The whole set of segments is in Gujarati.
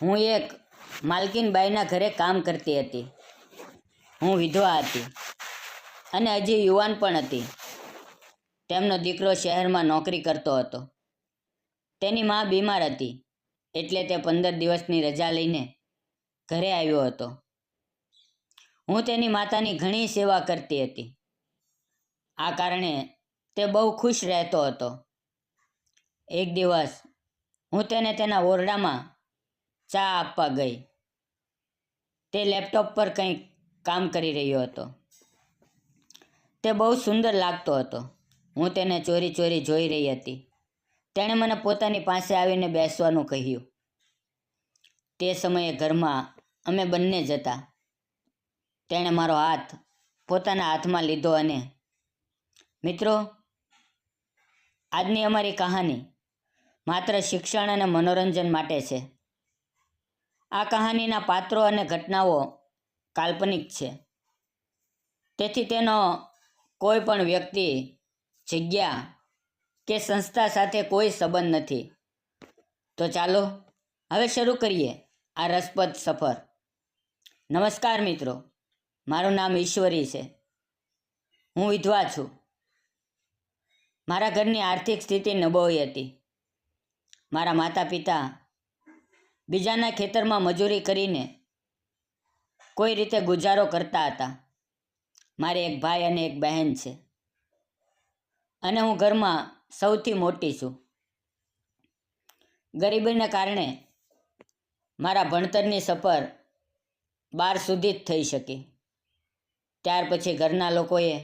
હું એક માલકીનબાઈના ઘરે કામ કરતી હતી. હું વિધવા હતી અને હજી યુવાન પણ હતી. તેમનો દીકરો શહેરમાં નોકરી કરતો હતો. તેની મા બીમાર હતી એટલે તે 15 દિવસની રજા લઈને ઘરે આવ્યો હતો. હું તેની માતાની ઘણી સેવા કરતી હતી. આ કારણે તે બહુ ખુશ રહેતો હતો. એક દિવસ હું તેને તેના ઓરડામાં ચા આપવા ગઈ. તે લેપટોપ પર કંઈક કામ કરી રહ્યો હતો. તે બહુ સુંદર લાગતો હતો. હું તેને ચોરી ચોરી જોઈ રહી હતી. તેણે મને પોતાની પાસે આવીને બેસવાનું કહ્યું. તે સમયે ઘરમાં અમે બંને જ હતા. તેણે મારો હાથ પોતાના હાથમાં લીધો અને મિત્રો, આજની અમારી કહાની માત્ર શિક્ષણ અને મનોરંજન માટે છે. આ કહાનીના પાત્રો અને ઘટનાઓ કાલ્પનિક છે. તેથી તેનો કોઈ પણ વ્યક્તિ, જગ્યા કે સંસ્થા સાથે કોઈ સંબંધ નથી. તો ચાલો હવે શરૂ કરીએ આ રસપ્રદ સફર. નમસ્કાર મિત્રો, મારું નામ ઈશ્વરી છે. હું વિધવા છું. મારા ઘરની આર્થિક સ્થિતિ નબળી હતી. મારા માતા પિતા બીજાના ખેતરમાં મજૂરી કરીને કોઈ રીતે ગુજારો કરતા હતા. મારે એક ભાઈ અને એક બહેન છે અને હું ઘરમાં સૌથી મોટી છું. ગરીબીને કારણે મારા ભણતરની સફર 12 સુધી જ થઈ શકી. ત્યાર પછી ઘરના લોકોએ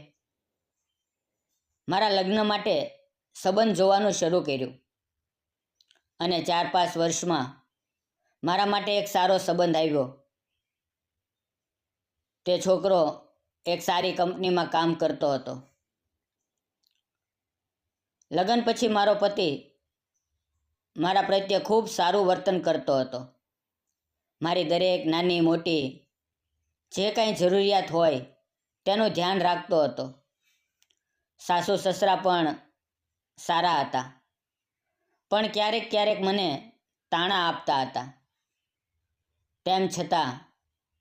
મારા લગ્ન માટે સંબંધ જોવાનું શરૂ કર્યું અને 4-5 વર્ષમાં મારા માટે એક સારો સંબંધ આવ્યો. તે છોકરો એક સારી કંપનીમાં કામ કરતો હતો. લગ્ન પછી મારો પતિ મારા પ્રત્યે ખૂબ સારું વર્તન કરતો હતો. મારી દરેક નાની મોટી જે કાંઈ જરૂરિયાત હોય તેનું ધ્યાન રાખતો હતો. સાસુ સસરા પણ સારા હતા, પણ ક્યારેક ક્યારેક મને તાણા આપતા હતા. તેમ છતાં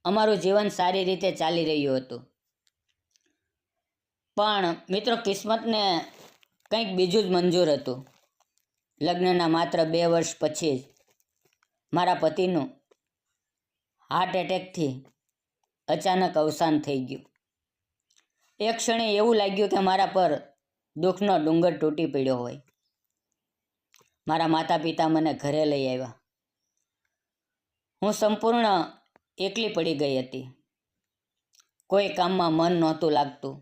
અમારું જીવન સારી રીતે ચાલી રહ્યું હતું. પણ મિત્રો, કિસ્મતને કંઈક બીજું જ મંજૂર હતું. લગ્નના માત્ર 2 વર્ષ પછી જ મારા પતિનું હાર્ટ એટેકથી અચાનક અવસાન થઈ ગયું. એક ક્ષણે એવું લાગ્યું કે મારા પર દુઃખનો ડુંગર તૂટી પડ્યો હોય. મારા માતા પિતા મને ઘરે લઈ આવ્યા. હું સંપૂર્ણ એકલી પડી ગઈ હતી. કોઈ કામમાં મન નહોતું લાગતું.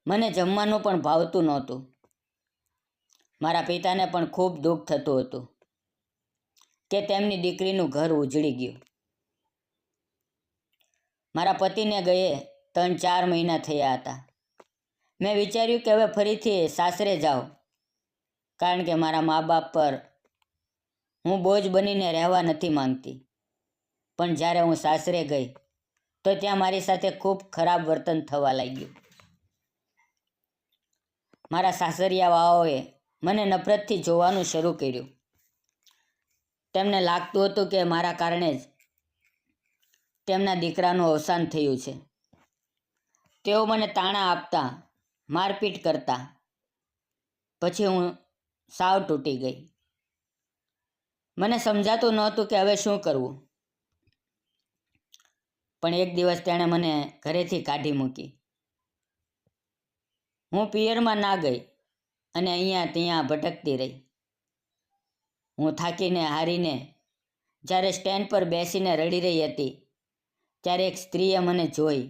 મને જમવાનું પણ ભાવતું નહોતું. મારા પિતાને પણ ખૂબ દુઃખ થતું હતું કે તેમની દીકરીનું ઘર ઉજળી ગયું. મારા પતિને ગયે 3-4 મહિના થયા હતા. મેં વિચાર્યું કે હવે ફરીથી સાસરે જાઉં, કારણ કે મારા મા બાપ પર હું બોજ બનીને રહેવા નથી માંગતી. પણ જ્યારે હું સાસરે ગઈ તો ત્યાં મારી સાથે ખૂબ ખરાબ વર્તન થવા લાગ્યું. મારા સાસરિયાવાઓએ મને નફરતથી જોવાનું શરૂ કર્યું. તેમને લાગતું હતું કે મારા કારણે જ તેમના દીકરાનું અવસાન થયું છે. તેઓ મને તાણા આપતા, મારપીટ કરતા. પછી હું સાવ તૂટી ગઈ. મને સમજાતું નહોતું કે હવે શું કરવું. પણ એક દિવસ તેણે મને ઘરેથી કાઢી મૂકી. હું પિયરમાં ના ગઈ અને અહીંયા ત્યાં ભટકતી રહી. હું થાકીને હારીને જ્યારે સ્ટેન્ડ પર બેસીને રડી રહી હતી, ત્યારે એક સ્ત્રીએ મને જોઈ.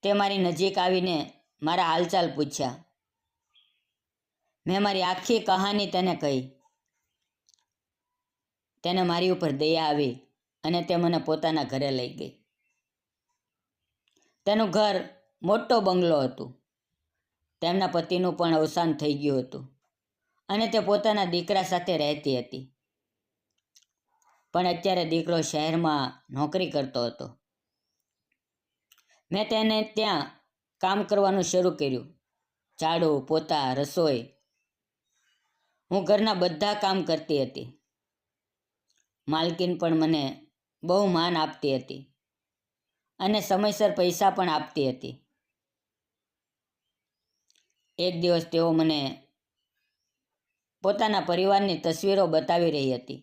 તે મારી નજીક આવીને મારા હાલચાલ પૂછ્યા. મેં મારી આખી કહાની તેને કહી. તેને મારી ઉપર દયા આવી અને તે મને પોતાના ઘરે લઈ ગઈ. તેનું ઘર મોટો બંગલો હતું. તેમના પતિનું પણ અવસાન થઈ ગયું હતું અને તે પોતાના દીકરા સાથે રહેતી હતી. પણ અત્યારે દીકરો શહેરમાં નોકરી કરતો હતો. મેં તેને ત્યાં કામ કરવાનું શરૂ કર્યું. ઝાડુ, પોતા, રસોઈ. હું ઘરના બધા કામ કરતી હતી. માલકીન પણ મને બહુ માન આપતી હતી અને સમયસર પૈસા પણ આપતી હતી. એક દિવસ તેઓ મને પોતાના પરિવારની તસવીરો બતાવી રહી હતી.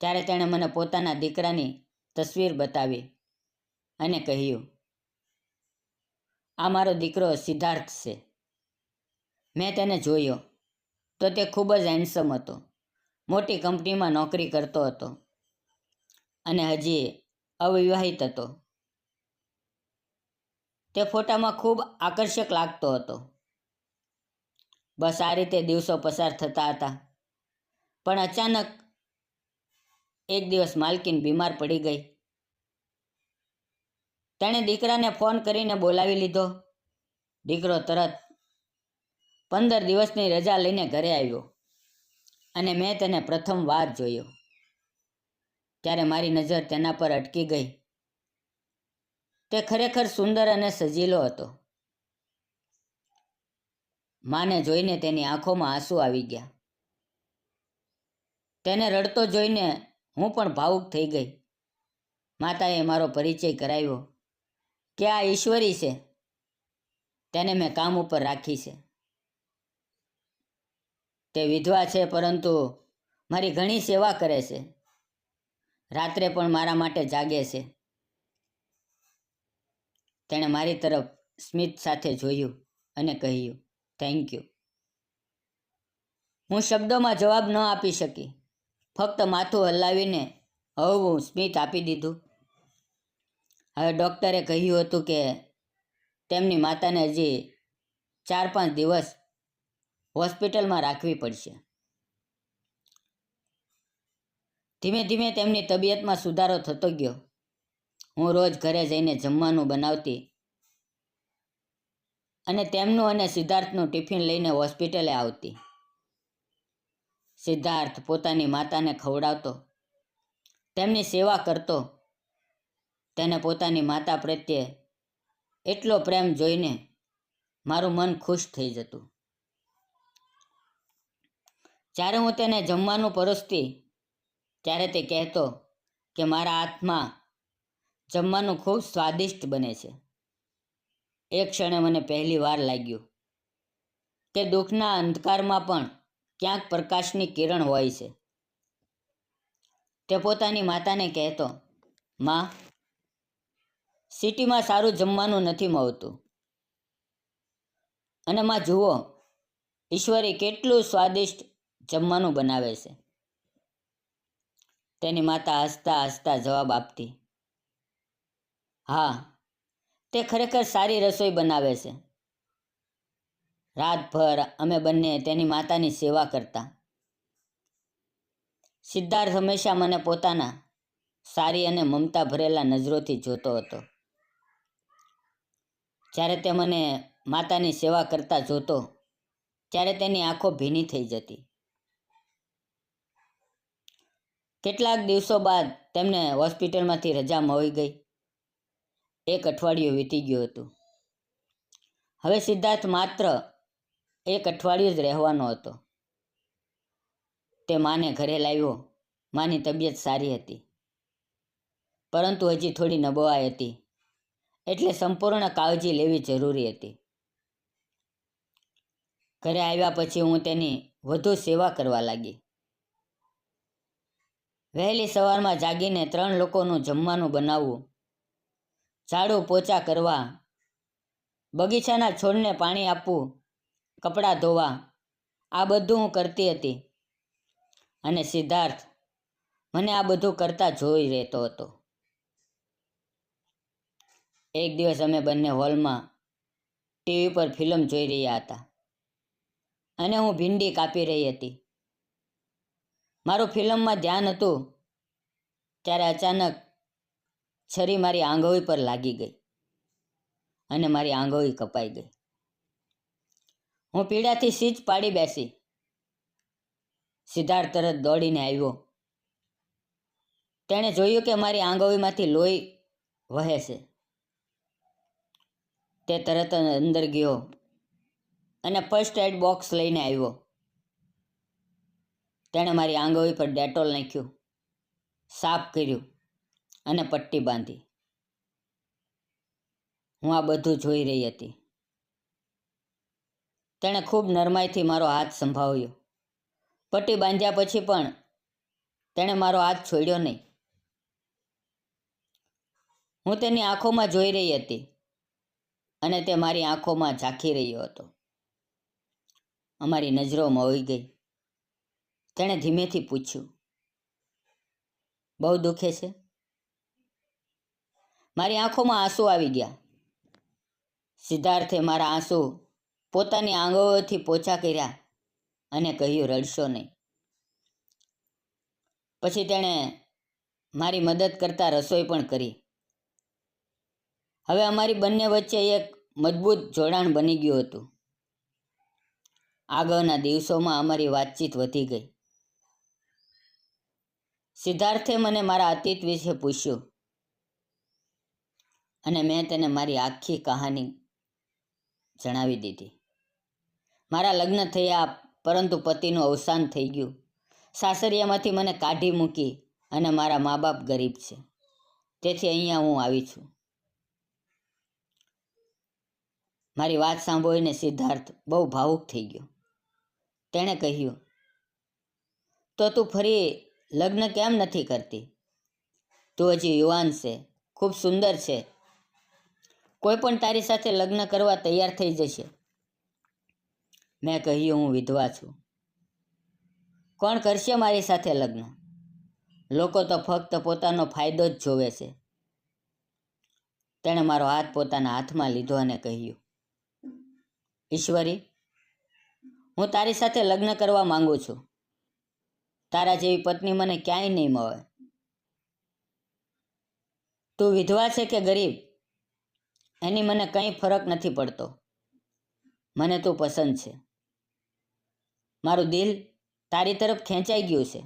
ત્યારે તેણે મને પોતાના દીકરાની તસવીર બતાવી અને કહ્યું, આ મારો દીકરો સિદ્ધાર્થ છે. મેં તેને જોયો તો તે ખૂબ જ હેન્ડસમ હતો. મોટી કંપનીમાં નોકરી કરતો હતો અને હજી અવિવાહિત હતો. તે ફોટામાં ખૂબ આકર્ષક લાગતો હતો. બસ આ રીતે દિવસો પસાર થતા હતા. પણ અચાનક એક દિવસ માલકીન બીમાર પડી ગઈ. તેણે દીકરાને ફોન કરીને બોલાવી લીધો. દીકરો તરત 15 દિવસની રજા લઈને ઘરે આવ્યો અને મેં તેને પ્રથમ વાર જોયો. ત્યારે મારી નજર તેના પર અટકી ગઈ. તે ખરેખર સુંદર અને સજીલો હતો. માને જોઈને તેની આંખોમાં આંસુ આવી ગયા. તેને રડતો જોઈને હું પણ ભાવુક થઈ ગઈ. માતાએ મારો પરિચય કરાવ્યો કે આ ઈશ્વરી છે. તેને મેં કામ ઉપર રાખી છે. તે વિધવા છે, પરંતુ મારી ઘણી સેવા કરે છે. રાત્રે પણ મારા માટે જાગે છે. તેણે મારી તરફ સ્મિત સાથે જોયું અને કહ્યું, થેન્ક યુ. હું શબ્દોમાં જવાબ ન આપી શકી. ફક્ત માથું હલાવીને હળવું સ્મિત આપી દીધું. હવે ડૉક્ટરે કહ્યું હતું કે તેમની માતાને હજી 4-5 દિવસ હોસ્પિટલમાં રાખવી પડશે. ધીમે ધીમે તેમની તબિયતમાં સુધારો થતો ગયો. હું રોજ ઘરે જઈને જમવાનું બનાવતી અને તેમનું અને સિદ્ધાર્થનું ટિફિન લઈને હોસ્પિટલે આવતી. સિદ્ધાર્થ પોતાની માતાને ખવડાવતો, તેમની સેવા કરતો. તેને પોતાની માતા પ્રત્યે એટલો પ્રેમ જોઈને મારું મન ખુશ થઈ જતું. જ્યારે હું તેને જમવાનું પરોસતી ત્યારે તે કહેતો કે મારા હાથમાં જમવાનું ખૂબ સ્વાદિષ્ટ બને છે. એક ક્ષણે મને પહેલી વાર લાગ્યું કે દુઃખના અંધકારમાં પણ ક્યાંક પ્રકાશની કિરણ હોય છે. તે પોતાની માતાને કહેતો, માં, સિટીમાં સારું જમવાનું નથી મળતું અને માં જુઓ, ઈશ્વરી કેટલું સ્વાદિષ્ટ જમવાનું બનાવે છે. તેની માતા હસતા હસતા જવાબ આપતી, હા, તે ખરેખર સારી રસોઈ બનાવે છે. રાતભર અમે બંને તેની માતાની સેવા કરતા. સિદ્ધાર્થ હંમેશા મને પોતાના સારી અને મમતા ભરેલા નજરોથી જોતો હતો. જ્યારે તે મને માતાની સેવા કરતા જોતો ત્યારે તેની આંખો ભીની થઈ જતી. કેટલાક દિવસો બાદ તેમને હોસ્પિટલમાંથી રજા મળી ગઈ. 1 અઠવાડિયું વીતી ગયું હતું. હવે સિદ્ધાર્થ માત્ર 1 અઠવાડિયું જ રહેવાનો હતો. તે માને ઘરે લાવ્યો. માની તબિયત સારી હતી, પરંતુ હજી થોડી નબળાઈ હતી, એટલે સંપૂર્ણ કાળજી લેવી જરૂરી હતી. ઘરે આવ્યા પછી હું તેની વધુ સેવા કરવા લાગી. વહેલી સવારમાં જાગીને 3 લોકોનું જમવાનું બનાવવું, ઝાડુ પોચા કરવા, બગીચાના છોડને પાણી આપવું, કપડાં ધોવા, આ બધું હું કરતી હતી અને સિદ્ધાર્થ મને આ બધું કરતા જોઈ રહેતો હતો. એક દિવસ અમે બંને હોલમાં ટીવી પર ફિલ્મ જોઈ રહ્યા હતા અને હું ભીંડી કાપી રહી હતી. મારું ફિલ્મમાં ધ્યાન હતું ત્યારે અચાનક છરી મારી આંગળી પર લાગી ગઈ અને મારી આંગળી કપાઈ ગઈ. હું પીડાથી સીજ પાડી બેસી. સિદ્ધાર્થ તરત દોડીને આવ્યો. તેણે જોયું કે મારી આંગળીમાંથી લોહી વહે છે. તે તરત અંદર ગયો અને ફર્સ્ટ એડ બોક્સ લઈને આવ્યો. તેણે મારી આંગળી પર ડેટોલ નાખ્યું સાફ કર્યું અને પટ્ટી બાંધી. હું આ બધું જોઈ રહી હતી. તેણે ખૂબ નરમાઈથી મારો હાથ સંભાળ્યો. પટ્ટી બાંધ્યા પછી પણ તેણે મારો હાથ છોડ્યો નહીં. હું તેની આંખોમાં જોઈ રહી હતી અને તે મારી આંખોમાં ઝાંખી રહ્યો હતો. અમારી નજરો મોહી ગઈ. તેણે ધીમેથી પૂછ્યું, બહુ દુખે છે? મારી આંખોમાં આંસુ આવી ગયા. સિદ્ધાર્થે મારા આંસુ પોતાની આંગળીઓથી પોછા કર્યા અને કહ્યું, રડશો નહીં. પછી તેણે મારી મદદ કરતા રસોઈ પણ કરી. હવે અમારી બંને વચ્ચે એક મજબૂત જોડાણ બની ગયું હતું. આગળના દિવસોમાં અમારી વાતચીત વધી ગઈ. સિદ્ધાર્થે મને મારા અતીત વિશે પૂછ્યું અને મેં તેને મારી આખી કહાની જણાવી દીધી. મારા લગ્ન થયા પરંતુ પતિનું અવસાન થઈ ગયું. સાસરિયામાંથી મને કાઢી મૂકી અને મારા મા બાપ ગરીબ છે, તેથી અહીંયા હું આવી છું. મારી વાત સાંભળીને સિદ્ધાર્થ બહુ ભાવુક થઈ ગયો. તેણે કહ્યું, તો તું ફરી લગ્ન કેમ નથી કરતી? તું હજી યુવાન છે, ખૂબ સુંદર છે. કોઈ પણ તારી સાથે લગ્ન કરવા તૈયાર થઈ જશે. મેં કહ્યું, હું વિધવા છું. કોણ કરશે મારી સાથે લગ્ન? લોકો તો ફક્ત પોતાનો ફાયદો જ જોવે છે. તેણે મારો હાથ પોતાના હાથમાં લીધો અને કહ્યું, ઈશ્વરી, હું તારી સાથે લગ્ન કરવા માંગુ છું. તારા જેવી પત્ની મને ક્યાંય નહીં મળે. તું વિધવા છે કે ગરીબ, એની મને કંઈ ફરક નથી પડતો. મને તું પસંદ છે. મારું દિલ તારી તરફ ખેંચાઈ ગયું છે.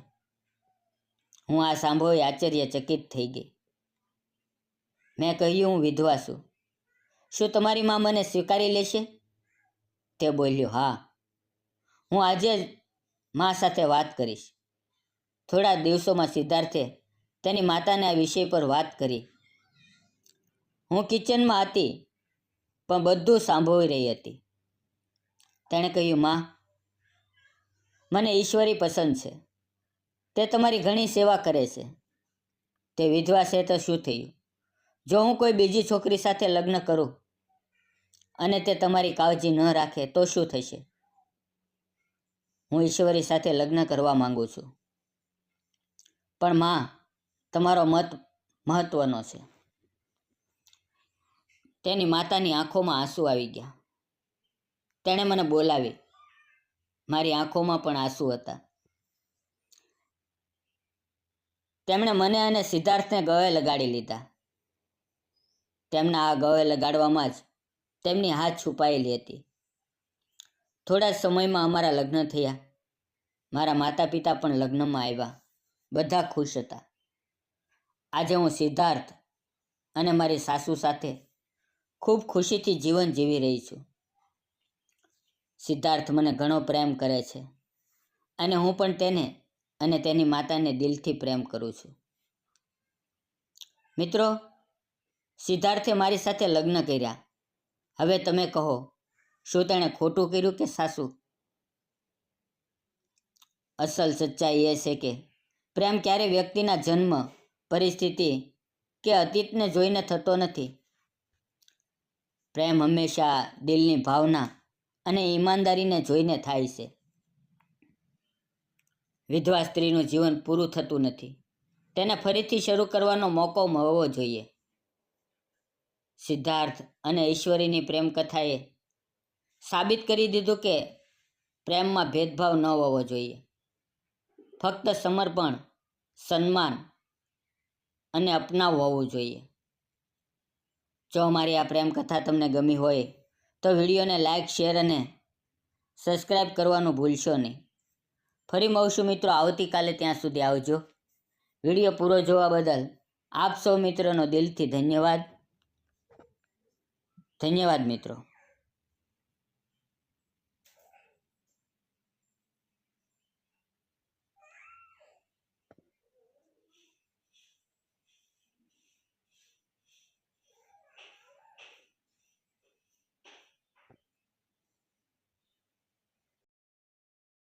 હું આ સાંભળી આશ્ચર્યચકિત થઈ ગઈ. મેં કહ્યું, હું વિધવા છું. શું તમારી મા મને સ્વીકારી લેશે? તે બોલ્યો, હા, હું આજે જ મા સાથે વાત કરીશ. થોડા દિવસોમાં સિદ્ધાર્થે તેની માતાને આ વિષય પર વાત કરી. હું કિચનમાં હતી પણ બધું સાંભળી રહી હતી. તેણે કહ્યું, મા, મને ઈશ્વરી પસંદ છે. તે તમારી ઘણી સેવા કરે છે. તે વિધવા છે તો શું થયું? જો હું કોઈ બીજી છોકરી સાથે લગ્ન કરું અને તે તમારી કાળજી ન રાખે તો શું થશે? હું ઈશ્વરી સાથે લગ્ન કરવા માંગુ છું. પણ માં, તમારો મત મહત્વનો છે. તેની માતાની આંખોમાં આંસુ આવી ગયા. તેણે મને બોલાવી. મારી આંખોમાં પણ આંસુ હતા. તેમણે મને અને સિદ્ધાર્થને ગળે લગાડી લીધા. તેમના આ ગળે લગાડવામાં જ તેમની હાથ છુપાયેલી હતી. થોડા જ સમયમાં અમારા લગ્ન થયા. મારા માતા પિતા પણ લગ્નમાં આવ્યા. બધા ખુશ હતા. આજે હું સિદ્ધાર્થ અને મારી સાસુ સાથે ખૂબ ખુશીથી જીવન જીવી રહી છું. સિદ્ધાર્થ મને ઘણો પ્રેમ કરે છે અને હું પણ તેને અને તેની માતાને દિલથી પ્રેમ કરું છું. મિત્રો, સિદ્ધાર્થે મારી સાથે લગ્ન કર્યા. હવે તમે કહો, શું તેણે ખોટું કર્યું કે સાસું? અસલ સચ્ચાઈ એ છે કે પ્રેમ ક્યારેય વ્યક્તિના જન્મ, પરિસ્થિતિ કે અતીતને જોઈને થતો નથી. પ્રેમ હંમેશા દિલની ભાવના અને ઈમાનદારીને જોઈને થાય છે. વિધવા સ્ત્રીનું જીવન પૂરું થતું નથી. તેને ફરીથી શરૂ કરવાનો મોકો મળવો જોઈએ. સિદ્ધાર્થ અને ઈશ્વરીની પ્રેમ કથાએ સાબિત કરી દીધું કે પ્રેમમાં ભેદભાવ ન હોવો જોઈએ. ફક્ત સમર્પણ, સન્માન અને અપનાવ હોવું જોઈએ. જો અમારી આ પ્રેમ કથા તમને ગમી હોય તો વિડીયોને લાઈક, શેર અને સબસ્ક્રાઈબ કરવાનું ભૂલશો નહીં. ફરી મળશું મિત્રો આવતીકાલે. ત્યાં સુધી આવજો. વિડીયો પૂરો જોવા બદલ આપ સૌ મિત્રોનો દિલથી ધન્યવાદ. ધન્યવાદ મિત્રો.